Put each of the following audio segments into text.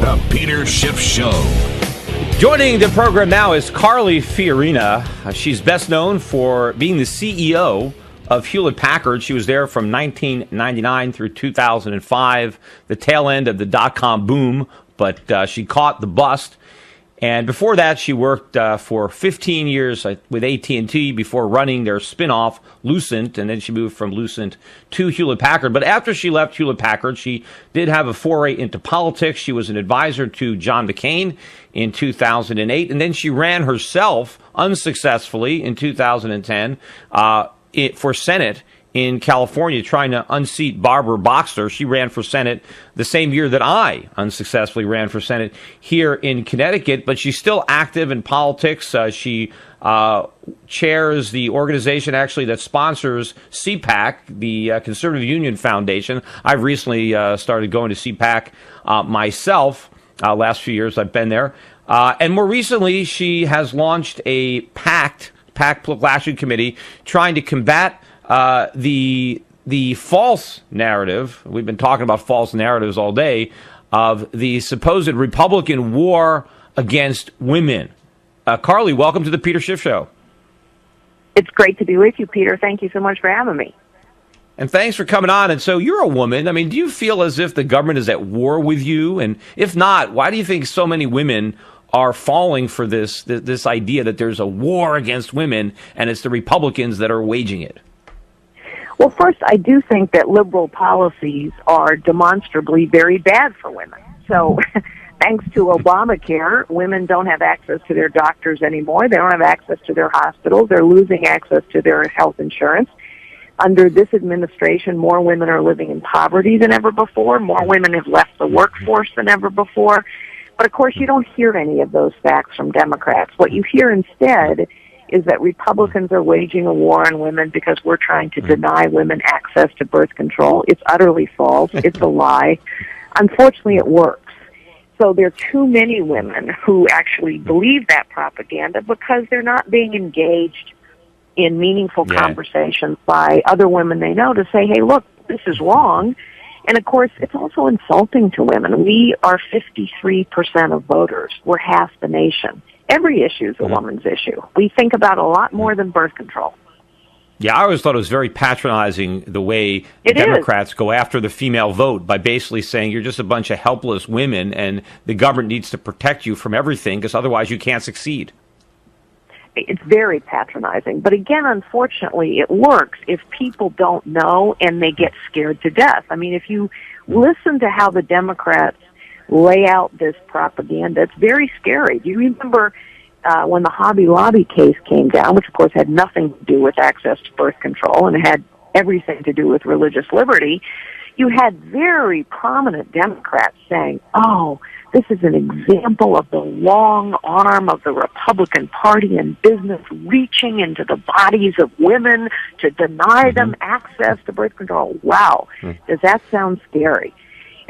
The Peter Schiff Show. Joining the program now is Carly Fiorina. She's best known for being the CEO of Hewlett-Packard. She was there from 1999 through 2005, the tail end of the dot-com boom, but she caught the bust. And before that, she worked for 15 years with AT&T before running their spinoff, Lucent, and then she moved from Lucent to Hewlett-Packard. But after she left Hewlett-Packard, she did have a foray into politics. She was an advisor to John McCain in 2008, and then she ran herself unsuccessfully in 2010 for Senate in California, trying to unseat Barbara Boxer. She ran for Senate the same year that I unsuccessfully ran for Senate here in Connecticut, but she's still active in politics. She chairs the organization, actually, that sponsors CPAC, the Conservative Union Foundation. I've recently started going to CPAC myself. Last few years I've been there. And more recently, she has launched a PAC Political Action Committee, trying to combat the false narrative. We've been talking about false narratives all day of the supposed Republican war against women. Carly, welcome to the Peter Schiff Show. It's great to be with you, Peter. Thank you so much for having me. And thanks for coming on. And so you're a woman. I mean, do you feel as if the government is at war with you? And if not, why do you think so many women are falling for this idea that there's a war against women and it's the Republicans that are waging it? Well, first, I do think that liberal policies are demonstrably very bad for women. So thanks to Obamacare, women don't have access to their doctors anymore. They don't have access to their hospitals. They're losing access to their health insurance. Under this administration, more women are living in poverty than ever before. More women have left the workforce than ever before. But, of course, you don't hear any of those facts from Democrats. What you hear instead is that Republicans are waging a war on women because we're trying to deny women access to birth control. It's utterly false. It's a lie. Unfortunately, it works. So there are too many women who actually believe that propaganda because they're not being engaged in meaningful conversations by other women they know to say, hey, look, this is wrong. And, of course, it's also insulting to women. We are 53% of voters. We're half the nation. Every issue is a woman's issue. We think about a lot more than birth control. Yeah, I always thought it was very patronizing the way Democrats go after the female vote by basically saying you're just a bunch of helpless women and the government needs to protect you from everything because otherwise you can't succeed. It's very patronizing. But again, unfortunately, it works if people don't know and they get scared to death. I mean, if you listen to how the Democrats lay out this propaganda, it's very scary. Do you remember when the Hobby Lobby case came down, which of course had nothing to do with access to birth control and had everything to do with religious liberty? You had very prominent Democrats saying, oh, this is an example of the long arm of the Republican Party and business reaching into the bodies of women to deny them access to birth control. Wow. Does that sound scary?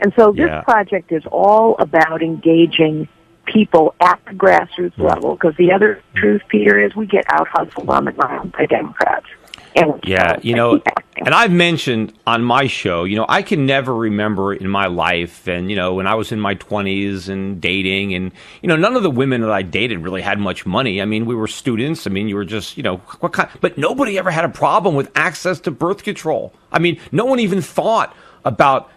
And so this project is all about engaging people at the grassroots level, because the other truth, Peter, is we get out-hustled on the ground by Democrats. And and I've mentioned on my show, I can never remember in my life, and, when I was in my 20s and dating, and, none of the women that I dated really had much money. I mean, we were students. I mean, you were just, but nobody ever had a problem with access to birth control. I mean, no one even thought about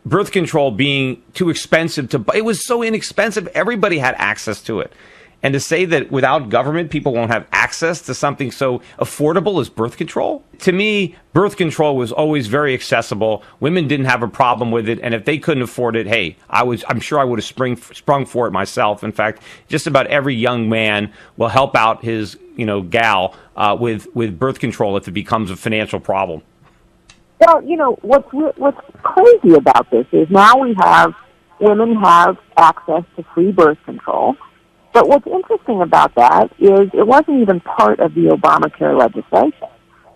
birth control being too expensive to buy. It was so inexpensive. Everybody had access to it. And to say that without government, people won't have access to something so affordable as birth control? To me, birth control was always very accessible. Women didn't have a problem with it. And if they couldn't afford it, hey, I'm sure I would have sprung for it myself. In fact, just about every young man will help out his, gal with birth control if it becomes a financial problem. Well, what's crazy about this is now women have access to free birth control. But what's interesting about that is it wasn't even part of the Obamacare legislation.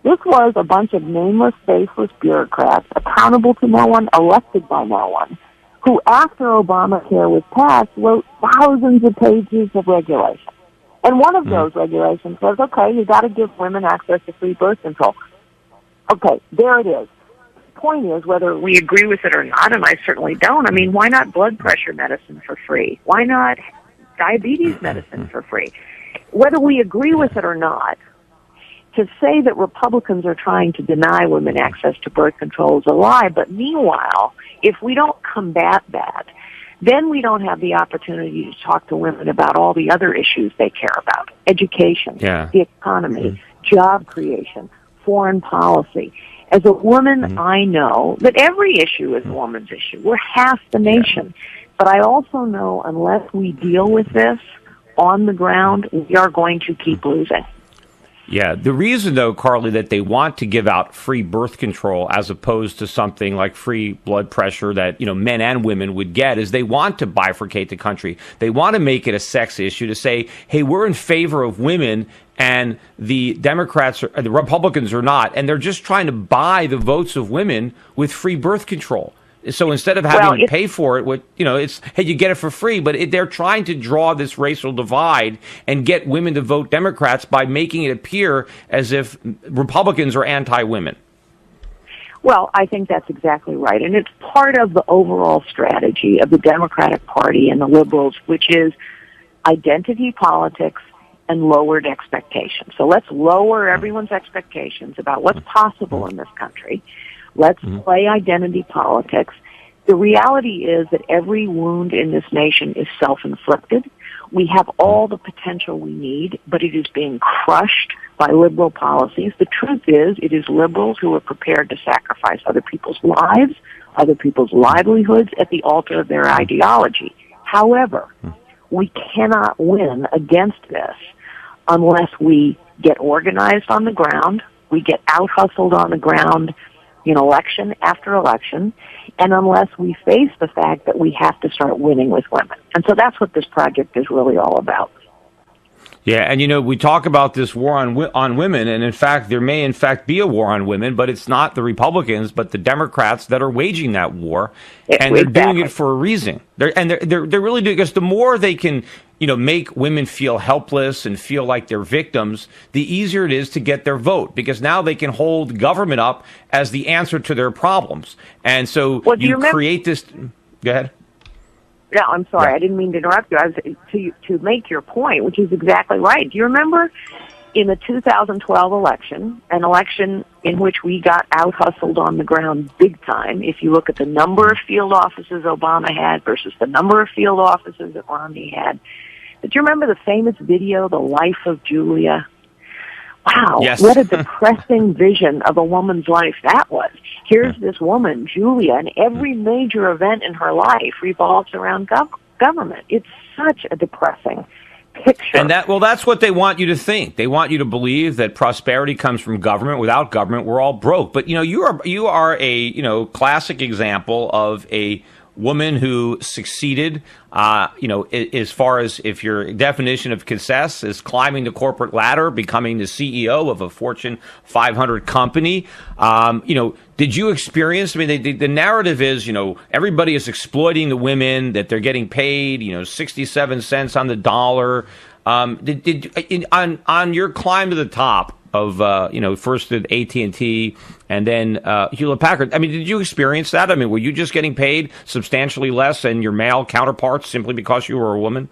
This was a bunch of nameless, faceless bureaucrats, accountable to no one, elected by no one, who, after Obamacare was passed, wrote thousands of pages of regulation. And one of those regulations says, okay, you got to give women access to free birth control. Okay, there it is. point is, whether we agree with it or not, and I certainly don't, I mean, why not blood pressure medicine for free? Why not diabetes medicine for free? Whether we agree with it or not, to say that Republicans are trying to deny women access to birth control is a lie, but meanwhile, if we don't combat that, then we don't have the opportunity to talk to women about all the other issues they care about. Education, the economy, job creation, foreign policy. As a woman, I know that every issue is a woman's issue. We're half the nation. But I also know unless we deal with this on the ground, we are going to keep losing. Yeah, the reason, though, Carly, that they want to give out free birth control as opposed to something like free blood pressure that, men and women would get is they want to bifurcate the country. They want to make it a sex issue to say, hey, we're in favor of women and the the Republicans are not. And they're just trying to buy the votes of women with free birth control. So instead of having to pay for it, it's, hey, you get it for free. But they're trying to draw this racial divide and get women to vote Democrats by making it appear as if Republicans are anti-women. Well, I think that's exactly right. And it's part of the overall strategy of the Democratic Party and the liberals, which is identity politics and lowered expectations. So let's lower everyone's expectations about what's possible in this country. Let's play identity politics. The reality is that every wound in this nation is self-inflicted. We have all the potential we need, but it is being crushed by liberal policies. The truth is, it is liberals who are prepared to sacrifice other people's lives, other people's livelihoods at the altar of their ideology. However, we cannot win against this unless we get organized on the ground, we get out-hustled on the ground in election after election, and unless we face the fact that we have to start winning with women. And so that's what this project is really all about. Yeah, and we talk about this war on women, and in fact, there may in fact be a war on women, but it's not the Republicans, but the Democrats that are waging that war, and they're doing it for a reason. They're really doing it because the more they can, make women feel helpless and feel like they're victims, the easier it is to get their vote because now they can hold government up as the answer to their problems, and so you create this. Go ahead. No, I'm sorry. I didn't mean to interrupt you. I was to make your point, which is exactly right. Do you remember in the 2012 election, an election in which we got out-hustled on the ground big time? If you look at the number of field offices Obama had versus the number of field offices that Romney had. But do you remember the famous video, The Life of Julia? Wow, yes. What a depressing vision of a woman's life that was. Here's this woman, Julia, and every major event in her life revolves around government. It's such a depressing picture. And that's what they want you to think. They want you to believe that prosperity comes from government. Without government, we're all broke. But you are a classic example of a woman who succeeded, as far as if your definition of success is climbing the corporate ladder, becoming the CEO of a Fortune 500 company. Did you experience, the narrative is, everybody is exploiting the women, that they're getting paid, 67 cents on the dollar. On your climb to the top of, first at AT&T and then Hewlett Packard. Did you experience that? Were you just getting paid substantially less than your male counterparts simply because you were a woman?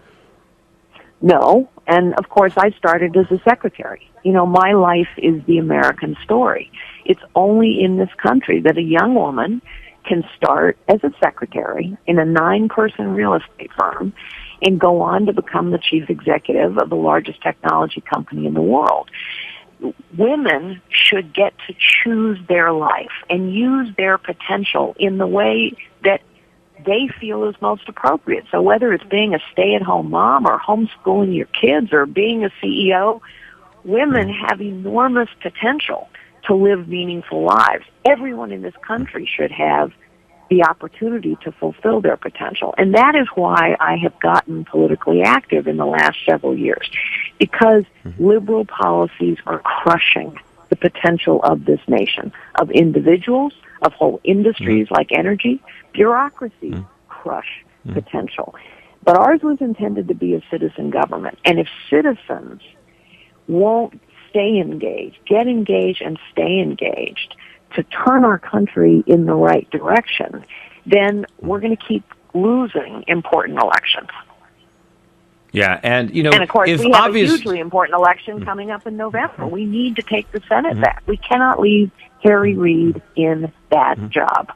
No. And, of course, I started as a secretary. My life is the American story. It's only in this country that a young woman can start as a secretary in a 9-person real estate firm and go on to become the chief executive of the largest technology company in the world. Women should get to choose their life and use their potential in the way that they feel is most appropriate. So whether it's being a stay-at-home mom or homeschooling your kids or being a CEO, women have enormous potential to live meaningful lives. Everyone in this country should have the opportunity to fulfill their potential. And that is why I have gotten politically active in the last several years, because liberal policies are crushing the potential of this nation, of individuals, of whole industries like energy. Bureaucracies crush potential. But ours was intended to be a citizen government. And if citizens won't stay engaged, get engaged and stay engaged, to turn our country in the right direction, then we're going to keep losing important elections. Yeah, and and of course we have a hugely important election coming up in November. We need to take the Senate back. We cannot leave Harry Reid in that job.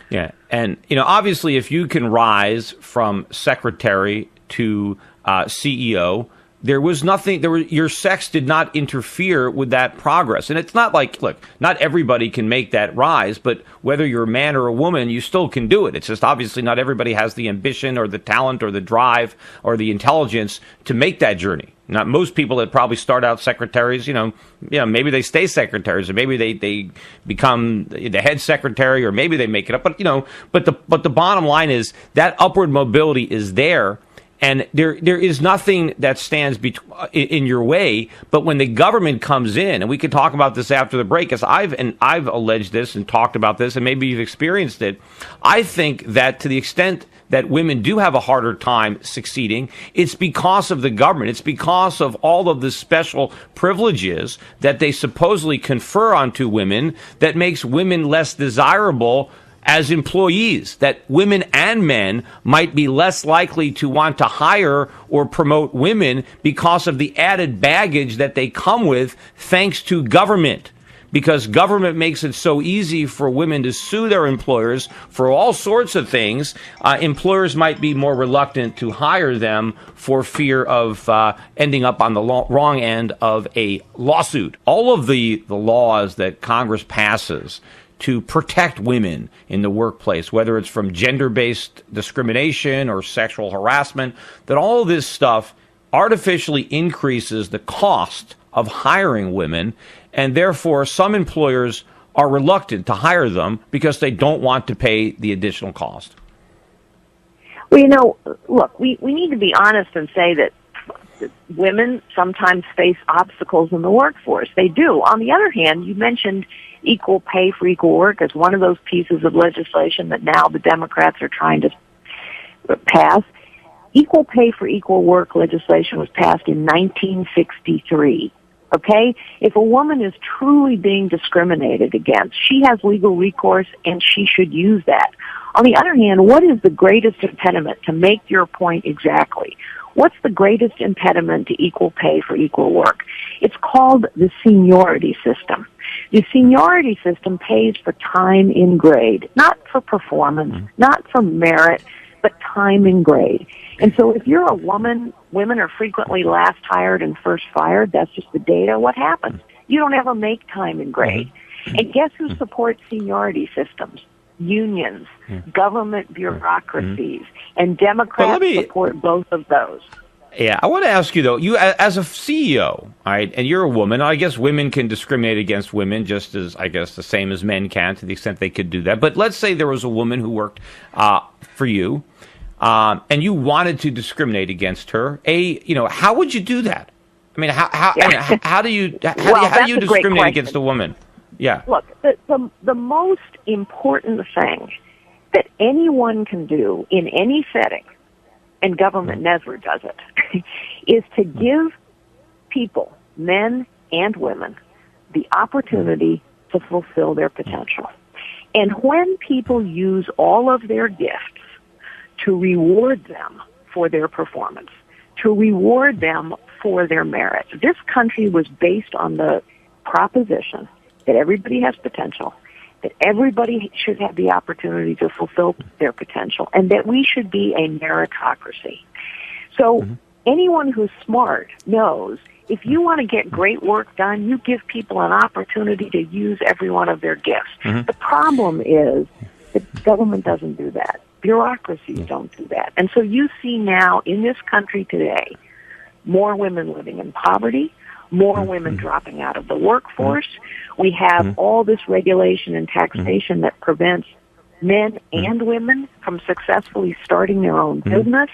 Yeah, and obviously, if you can rise from secretary to CEO, there was nothing. Your sex did not interfere with that progress, and it's not like, look, not everybody can make that rise, but whether you're a man or a woman, you still can do it. It's just obviously not everybody has the ambition or the talent or the drive or the intelligence to make that journey. Not most people that probably start out secretaries, maybe they stay secretaries, or maybe they become the head secretary, or maybe they make it up. But the bottom line is that upward mobility is there. And there is nothing that stands in your way. But when the government comes in, and we can talk about this after the break, as I've alleged this and talked about this, and maybe you've experienced it, I think that to the extent that women do have a harder time succeeding, it's because of the government. It's because of all of the special privileges that they supposedly confer onto women that makes women less desirable as employees, that women and men might be less likely to want to hire or promote women because of the added baggage that they come with thanks to government. Because government makes it so easy for women to sue their employers for all sorts of things, employers might be more reluctant to hire them for fear of ending up on the wrong end of a lawsuit. All of the laws that Congress passes to protect women in the workplace, whether it's from gender-based discrimination or sexual harassment, that all of this stuff artificially increases the cost of hiring women, and therefore some employers are reluctant to hire them because they don't want to pay the additional cost. Well, look, we need to be honest and say that women sometimes face obstacles in the workforce. They do. On the other hand, you mentioned equal pay for equal work as one of those pieces of legislation that now the Democrats are trying to pass. Equal pay for equal work legislation was passed in 1963. Okay? If a woman is truly being discriminated against, she has legal recourse and she should use that. On the other hand, what is the greatest impediment, to make your point exactly? What's the greatest impediment to equal pay for equal work? It's called the seniority system. The seniority system pays for time in grade, not for performance, not for merit, but time in grade. And so if you're a woman, women are frequently last hired and first fired. That's just the data. What happens? You don't ever make time in grade. And guess who supports seniority systems? Unions, government bureaucracies, and Democrats support both of those. Yeah, I want to ask you, though, you as a CEO, all right, and you're a woman, I guess women can discriminate against women just as, I guess, the same as men can to the extent they could do that. But let's say there was a woman who worked for you, and you wanted to discriminate against her. How would you do that? I mean, how do you discriminate against a woman? Yeah. Look, the most important thing that anyone can do in any setting, and government never does it, is to give people, men and women, the opportunity to fulfill their potential. And when people use all of their gifts to reward them for their performance, to reward them for their merit, this country was based on the proposition that everybody has potential, that everybody should have the opportunity to fulfill their potential, and that we should be a meritocracy. So anyone who's smart knows if you want to get great work done, you give people an opportunity to use every one of their gifts. The problem is that government doesn't do that. Bureaucracies don't do that. And so you see now in this country today more women living in poverty, more women dropping out of the workforce. We have all this regulation and taxation that prevents men and women from successfully starting their own business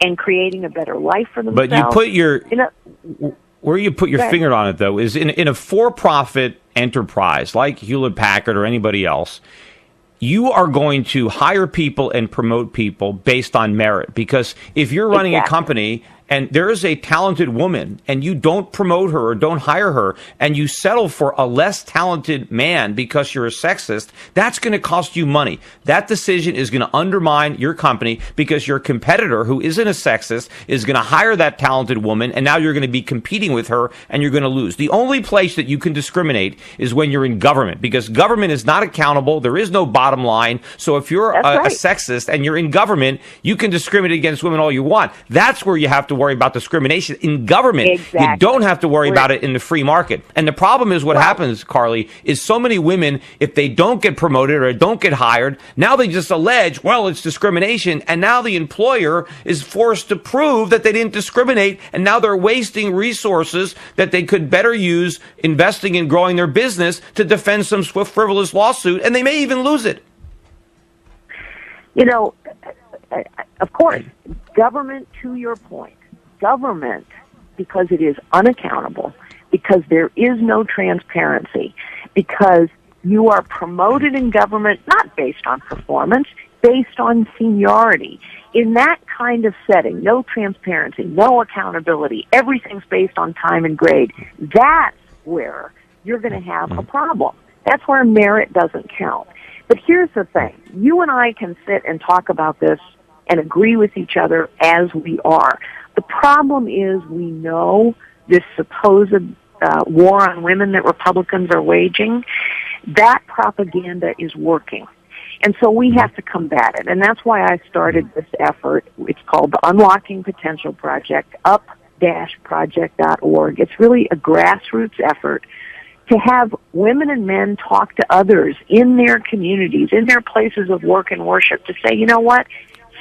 and creating a better life for themselves. But you put where you put your finger on it, though, is in a for-profit enterprise like Hewlett Packard or anybody else, you are going to hire people and promote people based on merit. Because if you're running a company and there is a talented woman and you don't promote her or don't hire her and you settle for a less talented man because you're a sexist, that's going to cost you money. That decision is going to undermine your company because your competitor, who isn't a sexist, is going to hire that talented woman, and now you're going to be competing with her and you're going to lose. The only place that you can discriminate is when you're in government, because government is not accountable. There is no bottom line. So if you're a sexist and you're in government, you can discriminate against women all you want. That's where you have to worry about discrimination in government. Exactly. You don't have to worry about it in the free market. And the problem is what happens, Carly, is so many women, if they don't get promoted or don't get hired, now they just allege, well, it's discrimination. And now the employer is forced to prove that they didn't discriminate. And now they're wasting resources that they could better use investing in growing their business to defend some swift, frivolous lawsuit. And they may even lose it. You know, of course, government, to your point, government, because it is unaccountable, because there is no transparency, because you are promoted in government not based on performance, based on seniority. In that kind of setting, no transparency, no accountability, everything's based on time and grade. That's where you're going to have a problem. That's where merit doesn't count. But here's the thing. You and I can sit and talk about this and agree with each other as we are. The problem is we know this supposed war on women that Republicans are waging, that propaganda is working. And so we have to combat it. And that's why I started this effort. It's called the Unlocking Potential Project, up-project.org. It's really a grassroots effort to have women and men talk to others in their communities, in their places of work and worship, to say, you know what,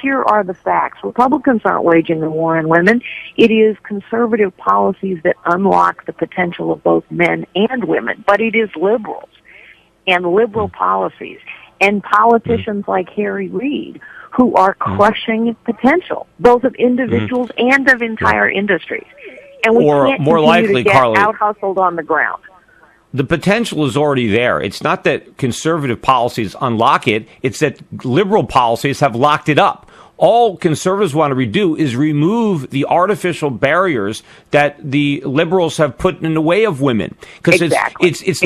here are the facts. Republicans aren't waging a war on women. It is conservative policies that unlock the potential of both men and women, but it is liberals and liberal policies and politicians like Harry Reid who are crushing potential, both of individuals and of entire industries. And we can't more continue likely, to get Carly, out-hustled on the ground. The potential is already there. It's not that conservative policies unlock it. It's that liberal policies have locked it up. All conservatives want to do is remove the artificial barriers that the liberals have put in the way of women. Because it's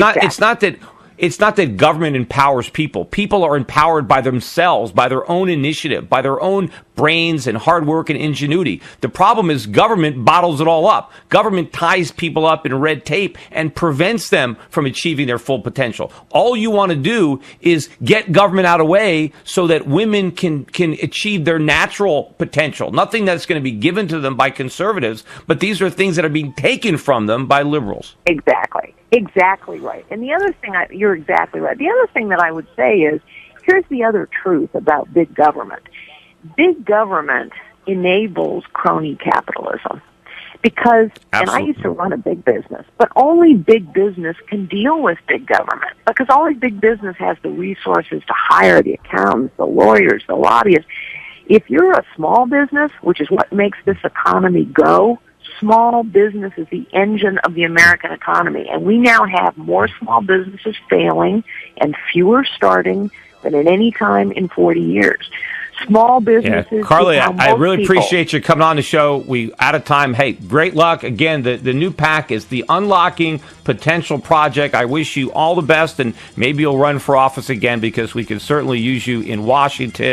not that government empowers people. People are empowered by themselves, by their own initiative, by their own brains and hard work and ingenuity. The problem is government bottles it all up. Government ties people up in red tape and prevents them from achieving their full potential. All you want to do is get government out of the way so that women can achieve their natural potential. Nothing that's going to be given to them by conservatives, but these are things that are being taken from them by liberals. Exactly. Exactly right. And the other thing, you're exactly right. The other thing that I would say is, here's the other truth about big government. Big government enables crony capitalism because, and I used to run a big business, but only big business can deal with big government because only big business has the resources to hire the accountants, the lawyers, the lobbyists. If you're a small business, which is what makes this economy go, small business is the engine of the American economy, and we now have more small businesses failing and fewer starting than at any time in 40 years. Small businesses. Yeah. Carly, I really appreciate you coming on the show. We out of time. Hey, great luck. Again, the new PAC is the Unlocking Potential Project. I wish you all the best, and maybe you'll run for office again because we can certainly use you in Washington.